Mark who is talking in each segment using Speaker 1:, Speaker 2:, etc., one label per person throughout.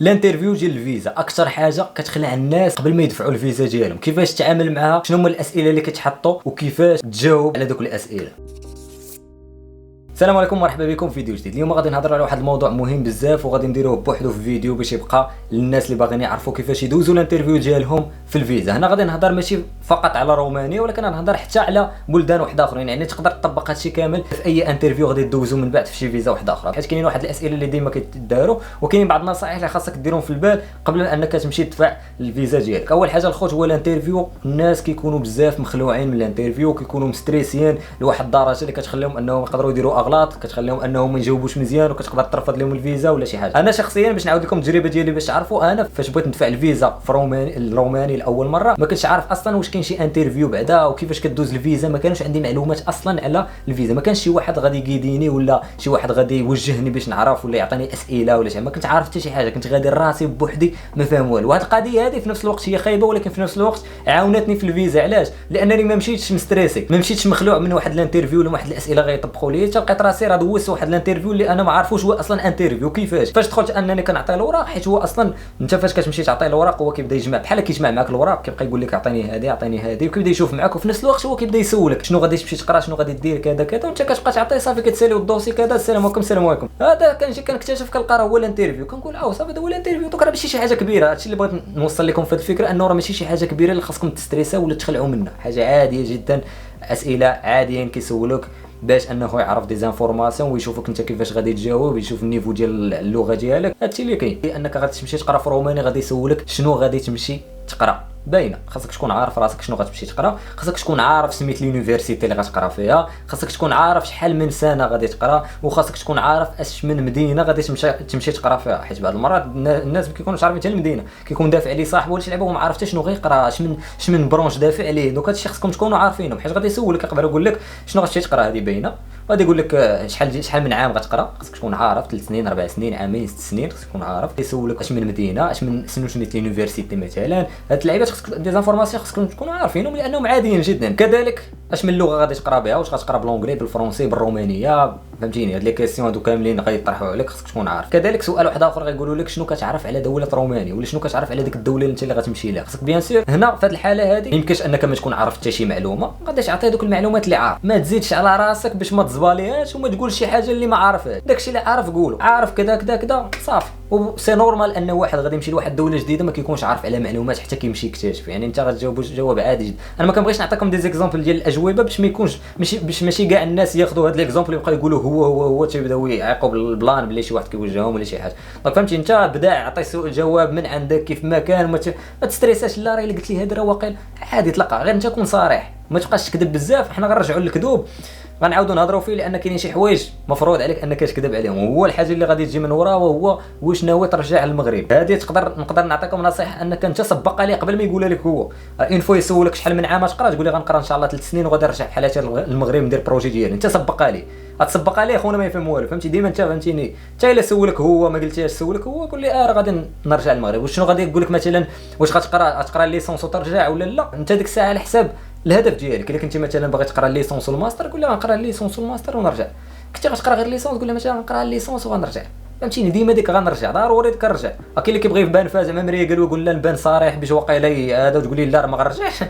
Speaker 1: الانترفيو ديال الفيزا اكثر حاجه كتخلع الناس قبل ما يدفعوا الفيزا ديالهم. كيفاش تتعامل معها؟ شنو هما الاسئله اللي كتحطوا وكيفاش تجاوب على دوك الاسئله؟ السلام عليكم، مرحبا بكم في فيديو جديد. اليوم غادي نهضر على واحد الموضوع مهم بزاف وغادي نديروه بوحدو في فيديو باش يبقى للناس اللي باغيين يعرفوا كيفاش يدوزوا الانترفيو ديالهم في الفيزا. هنا غادي نهضر ماشي فقط على رومانيا ولكن غنهضر حتى على بلدان واحده اخرين، يعني تقدر تطبق هادشي كامل في اي انترفيو غادي تدوزو من بعد في شي فيزا واحده اخرى، حيت كاينين واحد الاسئله اللي ديما كيتداروا وكاينين بعض النصائح اللي خاصك ديرهم في البال قبل انك تمشي تدفع الفيزا ديالك. اول حاجه الخوت هو الانترفيو. الناس كيكونوا بزاف مخلوعين من الانترفيو، كيكونوا مستريسيين لواحد الدرجه اللي كتخليهم انهم يقدروا يديروا اغلاط، كتخليهم انهم ما يجاوبوش مزيان وكتقدر ترفض لهم الفيزا ولا شي حاجه. انا شخصيا باش نعاود لكم التجربه ديالي باش تعرفوا، انا فاش بغيت ندفع الفيزا في الروماني لاول مره ما كنتش عارف اصلا واش كاين شي انترفيو بعدا وكيفاش كدوز الفيزا. ما كانوش عندي معلومات اصلا على الفيزا، ما كانش شي واحد غادي يقيديني ولا شي واحد غادي يوجهني باش نعرف ولا يعطيني اسئله ولا شي. ما كنت عارف حتى شي حاجه، كنت غادي راسي بوحدي ما فاهم والو. وهاد القضيه هذه في نفس الوقت هي خايبه ولكن في نفس الوقت عاونتني في الفيزا. علاش؟ لانني ما مشيتش مستريسي، ما مشيتش مخلوع من واحد الانترفيو ولا واحد الاسئله غيطبقوا لي. حتى لقيت راسي راه دوزت واحد الانترفيو اللي انا ما عارفوش هو اصلا انترفيو كيفاش. فاش دخلت انني كنعطي الوراق، حيت هو اصلا انت فاش كتمشي تعطي الوراق هو كيبدا يجمع بحال كيجمع معاك الوراق، كيبقى يقول لك اعطيني هذه اعطيني هذه وكيبدا يشوف معاك، وفي نفس الوقت هو كيبدا يسولك شنو غادي تمشي تقرا، شنو غادي دير كذا كذا، وانت كتبقى تعطي صافي كتسالي الدوسي كذا السلام عليكم السلام عليكم. هذا كنجي كنكتشف كنلقى راه هو الانترفيو، كنقول صافي هذا هو الانترفيو. دوك راه ماشي شي حاجه كبيره. هادشي اللي بغيت نوصل لكم في هذه الفكره، انه راه ماشي شي حاجه كبيره اللي خاصكم تستريساو ولا تخلعوا منها. حاجه عاديه جدا، اسئله عاديين كيسولوك باش انه يعرف دي زانفورماسيون ويشوفك انت كيفاش غادي تجاوب، يشوف النيفو ديال اللغه ديالك. هادشي اللي كاين. انك غادي تمشي تقرا في روماني غادي يسولك شنو غادي تمشي تقرا، باينه. خاصك تكون عارف راسك شنو غتمشي تقرا، خاصك تكون عارف سميت اليونيفرسيتي اللي غتقرا فيها، خاصك تكون عارف شحال من سنه غادي تقرا، وخاصك تكون عارف اش من مدينه غادي تمشي تقرا فيها. حيت بعض المرات الناس ما كيكونوش عارفين حتى المدينه، كيكون دافع عليه صاحبه ولا شي لعبه وما عارف حتى شنو غيقرا، اش من برونش دافع عليه. دوك هادشي خاصكم تكونوا عارفينهم، حيت غادي يسولك قبل يقول لك شنو غتمشي تقرا. هذه باينه. غادي يقول لك شحال من عام غتقرا، خاصك تكون عارف 3 سنين 4 سنين عامين 6 سنين، خاصك تكون عارف. يسولك اش من مدينه، اش من شنو سميت اليونيفرسيتي مثلا. هاد اللعيبات خاصك دي زانفورماسيون خاصكم تكونوا عارفينهم لانهم عاديين جدا. كذلك اش من لغه غادي تقرا بها، واش غتقرا بالونجلي بالفرنسي بالرومانيه، فهمتيني؟ هاد لي كيسيون هادو كاملين غيطرحوا عليك خاصك تكون عارف. كذلك سؤال واحد اخر غيقولوا لك شنو كتعرف على دوله رومانيا ولا شنو كتعرف على ديك الدوله اللي انت اللي غتمشي لها. خاصك بيان سور هنا في هاد الحاله هذه يمكنش انك ما تكون عارف حتى شي معلومه، غادي تعطي دوك المعلومات اللي عارف. ما تزيدش على راسك باش ما تزباليهاش وما تقولش شي حاجه اللي ما عارفهاش. داكشي اللي عارف قولو، عارف كذا كذا كذا صافي. وسي نورمال ان واحد غادي يمشي لواحد الدوله جديده ما كيكونش عارف على معلومات حتى كيمشي يكتشف. يعني انت غتجاوب جواب عادي جدا. انا ما كنبغيش نعطيكم دي زيكزامبل ديال الاجوبه باش ما يكونش ماشي كاع الناس ياخذوا هاد ليكزامبل ويبقاو يقولوا هو تيبداو يعيقوا بالبلان بلي شي واحد كيوجههم ولا شي حاجه. دونك فهمتي انت بدا عطي جواب من عندك كيف ما كان، ما تستريساش. لا راه الا قلت لي هذا راه واقيلا عادي تلقى، غير انت كون صريح ما تبقاش تكذب بزاف. حنا غنرجعوا للكذوب غنعاودوا نهضروا فيه، لان كاينين شي حوايج مفروض عليك انك تكذب عليهم. وهو الحاجه اللي غادي تجي من وراه وهو واش ناوي ترجع للمغرب. هذه نقدر نعطيكم نصيحه انك انت سبق عليه قبل ما يقولها لك. هو اون فوا يسولك شحال من عام تقرا، تقول لي غنقرا ان شاء الله 3 سنين وغادي نرجع بحال هكا للمغرب ندير بروجي ديالي. انت سبق عليه، غتسبق عليه خونا ما يفهم والو. فهمتي؟ ديما انت فهمتيني، حتى الا سولك هو ما قلتيهاش، سولك هو قول لي راه غادي نرجع للمغرب. وشنو غادي يقول لك مثلا واش غتقرا الليسونس وترجع ولا لا؟ انت ديك الساعه على حساب الهدف ديالك. الا كنتي مثلا باغي تقرا الليسونس والماستر قول له غنقرا الليسونس والماستر ونرجع. كنتي غتقرا غير الليسونس قول له مثلا غنقرا الليسونس وغنرجع. فهمتيني؟ ديما ديك غنرجع، ضروري ديك الرجع. كاين اللي كيبغي يبان فاز زعما مريه قالوا يقول لا نبان صريح باش واقيلا هذا وتقول لي لا ما غنرجعش.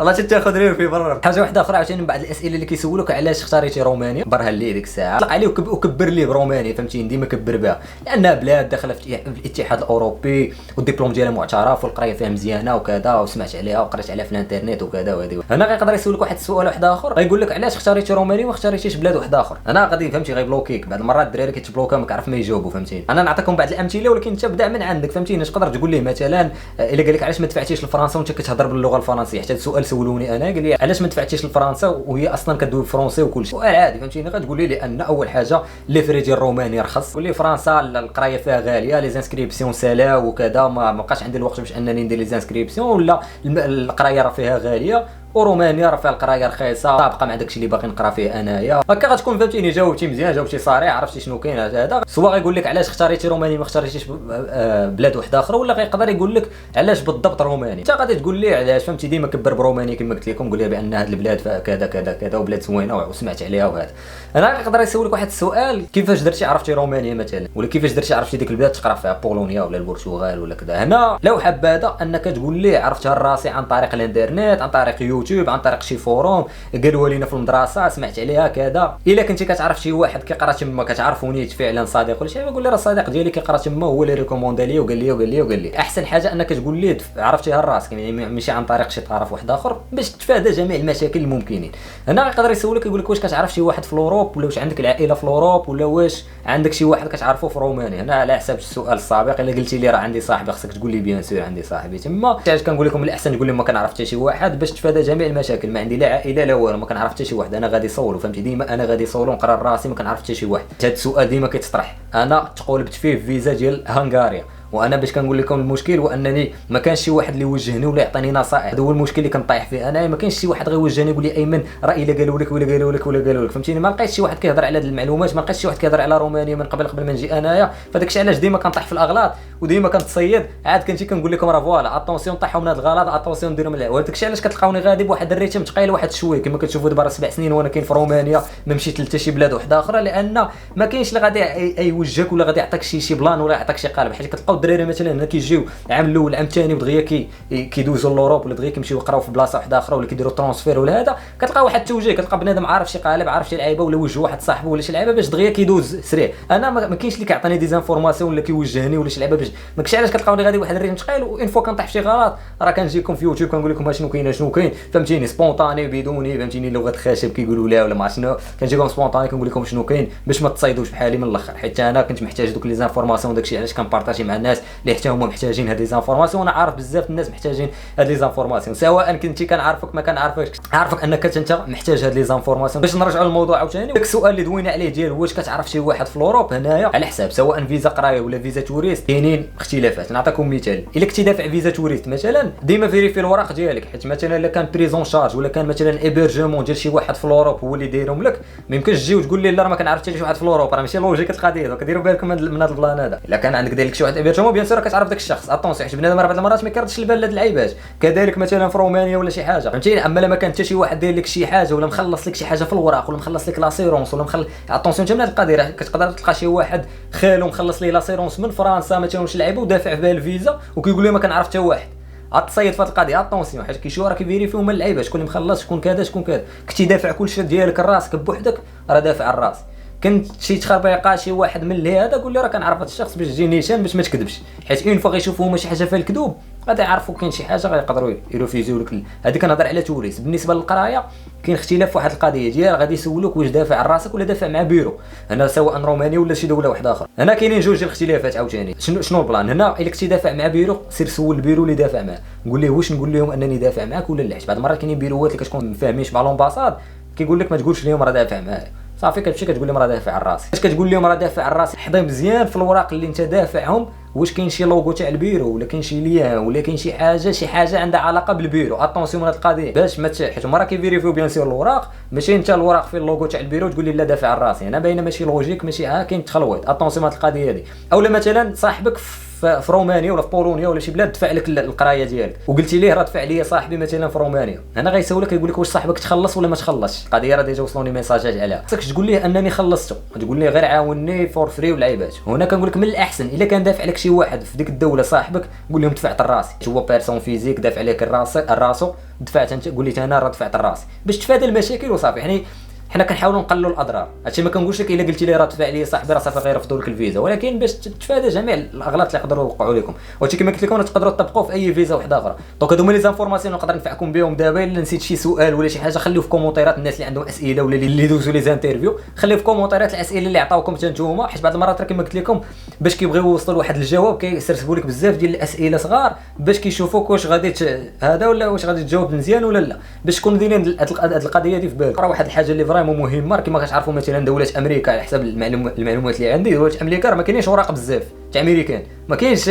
Speaker 1: الله تاخذ غير في برا. حاجه واحده اخرى عاوتاني من بعض الاسئله اللي كيسولوك علاش اختاريتي رومانيا، برها ليه ديك الساعه طلق عليه وكبر ليه برومانيا. فهمتيني؟ ديما كبر بها لانها بلاد داخله في الاتحاد الاوروبي والدبلوم ديالها معترف والقرايه فيها مزيانه وكذا، وسمعت عليها وقريت عليها في الانترنت وكذا وهذه. هنا غيقدر يسولك واحد السؤال واحد اخر، غيقول لك علاش اختاريتي رومانيا وما اختاريتيش بلاد واحد اخر. انا غادي فهمتي غيبلوكيك. بعض المرات الدراري كيتبلوكا ما كيعرف ما يجاوبوا. فهمتيني؟ انا نعطيكم بعض الامثله ولكن انت بدا من عندك. فهمتيني؟ تقدر تقول ليه مثلا الا قال لك علاش ما دفعتيش لفرنسا وانت كتهضر باللغه الفرنسيه. حتى السؤال سولوني انا قال لي علاش ما دفعتيش لفرنسا وهي اصلا كدوي فرونسي وكل شيء. سؤال عادي. فهمتيني؟ غتقول لي لان اول حاجه لي فري ديال الروماني رخص، قول لي فرنسا القرايه فيها غاليه، لي زانسكريبسيون سالاو وكذا، ما بقاش عندي الوقت باش انني ندير لي زانسكريبسيون، ولا القرايه راه فيها غاليه. ورومانيا راه فيها القرايه رخيصه، طابقه مع داكشي اللي باغي نقرا فيه انايا. هكا غتكون فهمتيني جاوبتي مزيان، جاوبتي صريح، عرفتي شنو كاين هذا. سواء غيقول لك علاش اختاريتي رومانيا ما اختاريتيش بلاد واحده اخرى، ولا غيقدر يقول لك علاش بالضبط رومانيا. انت غادي تقول لي علاش، فهمتي؟ ديما كبر برومانيا كما قلت لكم، قول لي بان هذه البلاد كذا كذا كذا وبلاد زوينه وسمعت عليها وهذا. انا غيقدر يسولك واحد السؤال، كيفاش درتي عرفتي رومانيا مثلا، ولا كيفاش درتي عرفتي ديك البلاد تقرا فيها بولونيا ولا البرتغال ولا كذا. هنا لو حاب هذا انك تقول لي عرفتها راسي عن طريق الانترنت، عن طريق يوتيوب، عن طريق شي فوروم قالوا لينا في المدرسه، سمعت عليها كذا. الا كنتي كتعرف شي واحد كيقرا تما كتعرفوني فعلا صديق ولا شي، قول لي راه الصديق ديالي كيقرا تما هو اللي ريكوموندي لي وقال لي احسن حاجه انك تقول لي عرفتيها راسك، يعني ماشي عن طريق شي طرف واحد اخر، باش تتفادى جميع المشاكل الممكنين. هنا يقدر يسولك يقول لك واش كتعرف شي واحد في الاوروب، ولا واش عندك العائله في الاوروب، ولا واش عندك شي واحد كتعرفه في رومانيا. هنا على حسب السؤال السابق، الا قلتي لي راه عندي صاحبي، خصك تقول لي بيان سور عندي صاحبي تما. حاجه كنقول لكم الاحسن تقول لي ما كنعرف حتى شي واحد، باش تتفادى جميع المشاكل. ما عندي لا عائله لا والو، ما كنعرف حتى شي واحد، انا غادي صولو، فهمتي؟ ديما انا غادي صولو نقرا راسي، ما كنعرف حتى شي واحد. هذا السؤال ديما كيتطرح. انا تقولبت فيه في فيزا ديال هنغاريا، وانا باش كنقول لكم المشكل هو انني ما كانش شي واحد اللي يوجهني ولا يعطيني نصائح. هذا هو المشكل اللي كنطيح فيه انا، ما كاينش شي واحد غيوجهني يقول لي ايمن راه الا قالوا لك ولا قالوا لك ولا قالوا لك، فهمتيني؟ ما لقيتش شي واحد كيهضر على هذه المعلومات، ما لقيتش شي واحد كيهضر على رومانيا من قبل ما نجي انايا. فداك الشيء علاش ديما كنطيح في الاغلاط وديما كنتصيد. عاد كنجي كنقول لكم راه فوالا اتونسيون طيحوا من هذا الغلط، اتونسيون ديروا من وداك الشيء علاش كتلقاوني غادي بواحد الريتم ثقيل واحد شويه، كما كتشوفوا دابا راه 7 سنين وانا كاين في رومانيا، ما مشيت لحتى شي بلاد واحده اخرى، لان ما كاينش اللي غادي يوجهك ولا غادي يعطيك شي بلان ولا يعطيك شي قالب. حيت كتلقاو الدراري مثلا هنا كيجيو العام الاول العام الثاني ودغيا كيدوزوا لوروب، ولا دغيا كيمشيو يقراو في بلاصه واحده اخرى، ولا كيديروا ترونسفير ولا هذا، كتلقى واحد التوجيه، كتلقى بنادم عارف شي قالب، عارف شي لعيبه، ولا وجه واحد صاحبه ولا شي لعيبه باش دغيا كيدوز سريع. انا ما كاينش اللي كيعطيني دي زانفورماسيون ولا كيوجهني ولا شي لعيبه باش ماكش علاش كتلقاوني غادي واحد الريتم ثقيل. وان فوا كنطيح في شي غلط راه كنجيكم في يوتيوب كنقول لكم شنو كاين شنو كاين، فهمتيني؟ سبونطاني بدوني، فهمتيني؟ لغه خشب كيقولوا لا ولا ما شنو، كنجيكم سبونطاني كنقول لكم شنو كاين باش ما تصيدوش بحالي من الاخر. حيت انا كنت محتاج دوك لي زانفورماسيون، داكشي علاش كنبارطاجي مع الناس اللي حتى هما محتاجين هاد لي زانفورماسيون. انا عارف بزاف الناس محتاجين هاد لي زانفورماسيون، سواء كنتي كنعرفك ما كنعرفكش، عارفك انك انت محتاج هاد لي زانفورماسيون. باش نرجعوا للموضوع عاوتاني، داك السؤال اللي دوينا عليه ديال واش كتعرف شي واحد في الاوروب، هنايا على حساب سواء فيزا قرايه ولا فيزا توريست كاينين اختلافات. نعطيكم مثال، الا كنتي دافع فيزا توريست مثلا، ديما فيريفي الوراق ديالك، حيت مثلا الا كان بريزون شارج ولا كان مثلا ايبرجمون ديال شي واحد في الاوروب هو اللي دايرهم لك، ما يمكنش تجي وتقول لي لا راه ما كنعرف حتى شي واحد في الاوروب، راه ماشي لوجيك القضيه. ديروا بالكم من هذا البلان هذا. الا كان عندك داير لك شي واحد ايبرجمون بيان سور كتعرف داك الشخص، اتونسيون، حيت بنادم راه بعض المرات ما كيردش البال لهاد اللعيبات. كذلك مثلا في رومانيا ولا شي حاجه، فهمتيني؟ اما لما كان حتى شي واحد داير لك شي حاجه ولا مخلص لك شي حاجه في الوراق ولا مخلص لك لاسيرونس ولا اتونسيون حتى من هاد القضيه، كتقدر تلقى شي واحد خالو مخلص ليه لاسيرونس من فرنسا مثلا شي لعيبه ودافع بها الفيزا وكيقول لي ما كنعرف حتى واحد. غتصيد في هاد القضيه اتونسيون، حيت كيشوفوا راه كيفيريفيو هما اللعيبه شكون اللي مخلص، شكون كذا شكون كذا. كنتي دافع كلشي ديالك راسك بوحدك راه دافع على الراس. كنت شي تخربيقه شي واحد من اللي هذا قول لي راه كنعرف هذا الشخص باش تجي نيشان باش ما تكذبش، حيت اون فوا غيشوفوا هما شي حاجه فيها الكذوب غادي يعرفوا كاين شي حاجه غيقدروا يرفيزيو لك. هذه كنهضر على توريست. بالنسبه للقرايه كاين اختلاف في واحد القضيه ديال غادي يسولوك واش دافع على راسك ولا دافع مع بيرو، هنا سواء رومانيا ولا شي دوله واحده اخرى. هنا كاينين جوج الاختلافات عاوتاني. شنو البلان هنا؟ الا كنتي دافع مع بيرو سير سول البيرو اللي دافع معاه، قول ليه واش نقول لهم انني دافع معاك ولا لا، حيت بعض المرات كاينين بيروات اللي كتكون مفاهمينش مع لومباساد كيقول لك ما تقولش لهم راه دافع معايا، صافي كتمشي كتقول لهم راه دافع على راسي. اش كتقول لهم راه دافع على راسي؟ حضي مزيان في الوراق اللي انت دافعهم واش كاين شي لوغو تاع البيرو ولا كاين شي ليان ولا كاين شي حاجه عندها علاقه بالبيرو. اتونسيون من هاد القضيه باش ما حيت هما راه كيفيريفيو بيان سير الوراق، ماشي انت الوراق فيه اللوغو تاع البيرو تقول لي لا دافع على راسي. انا باينه ماشي لوجيك، ماشي كاين تخلويط. اتونسيون من هاد القضيه هذه. اولا مثلا صاحبك في رومانيا ولا في بولونيا ولا شي بلاد دفع لك القرايه ديالك وقلتي ليه راه دفع لي صاحبي مثلا في رومانيا، هنا غيسولك يقول لك واش صاحبك تخلص ولا ما تخلصش. القضيه راه ديجا وصلوني ميساجات عليها، خصك تقول ليه انني خلصته، تقول ليه غير عاوني فور فري والعيبات. هنا كنقول لك من الاحسن الا كان دافع لك شي واحد في ديك الدوله صاحبك قول لهم دفعت الراسي، هو بيرسون فيزيك دافع لك الراسو دفعت انت قول لي انا راه دفعت الراسي باش تفادى المشاكل وصافي. يعني حنا كنحاولوا نقللوا الاضرار. هادشي ما كنقولش لك الا قلتي لي راه دفع لي صاحبي راه صافي غيرفضوا لك الفيزا، ولكن باش تتفادى جميع الاغلاط اللي يقدروا يوقعوا لكم. وهادشي كما قلت لكم تقدروا تطبقوه في اي فيزا واحده اخرى. دونك هادو هما لي زانفورماسيون نقدر نفعكم بهم دابا. الا نسيت شي سؤال ولا شي حاجه خليوه في كومونتيرات، الناس اللي عندهم اسئله ولا اللي دوزوا لي زانترفيو خليوه في كومونتيرات الاسئله اللي عطاوكم حتى نتوما، حيت بعض المرات راه كما قلت لكم باش كيبغيو يوصلوا لواحد الجواب كيسرسبوا لك بزاف ديال الاسئله صغار باش كيشوفوك واش غادي هذا ولا واش غادي تجاوب مزيان ولا لا، باش تكونوا دايرين هاد القضيه دي في بالك. راه واحد الحاجه اللي فريمون مهمه كما كتعرفوا مثلا دوله امريكا على حسب المعلومات اللي عندي، دوله امريكا راه ما كاينينش اوراق بزاف تاع امريكان، ما كاينش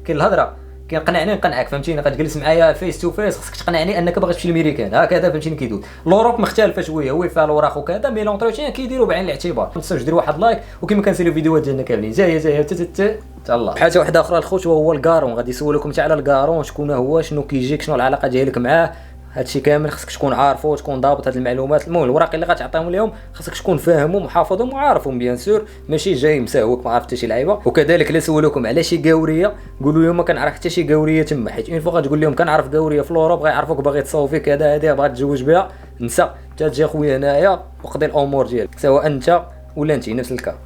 Speaker 1: كاين الهضره كنقنعني نقنعك فهمتيني، غتجلس معايا فيس تو فيس، خصك تقنعني انك باغي تمشي للميريكان هكذا فهمتيني كيدوز. لوروب مختلفه شويه، هو فيها الاوراق وكذا، مي لونطروتيان كيديروا بعين الاعتبار. ما تنساوش ديروا واحد لايك، وكما كنساليو فيديوهات ديالنا كاملين جايه تا الله. حاجه واحده اخرى الخوت وهو الكارون، غادي يسولوكم حتى على الكارون، شكون هو، شنو كيجيك، شنو العلاقه ديالك معاه، هادشي كامل خصك تكون عارفو، تكون ضابط هاد المعلومات. المهم الوراق اللي غتعطيهم لهم خصك تكون فاهمهم وحافظهم وعارفهم بيان سور، ماشي جاي مساوك ما عرفت حتى شي لعيبه. وكذلك الا سولوكم على شي قاوريه قولوا لهم ما كنعرف حتى شي قاوريه تما، حيت اون فوا غتقول لهم كنعرف قاوريه في اوروب غيعرفوك باغي تصوفي كذا، هذه باغي تتزوج بها، نسى، انت تجي خويا هنايا وقضي الامور ديالك، سواء انت ولا انت نفس الكا.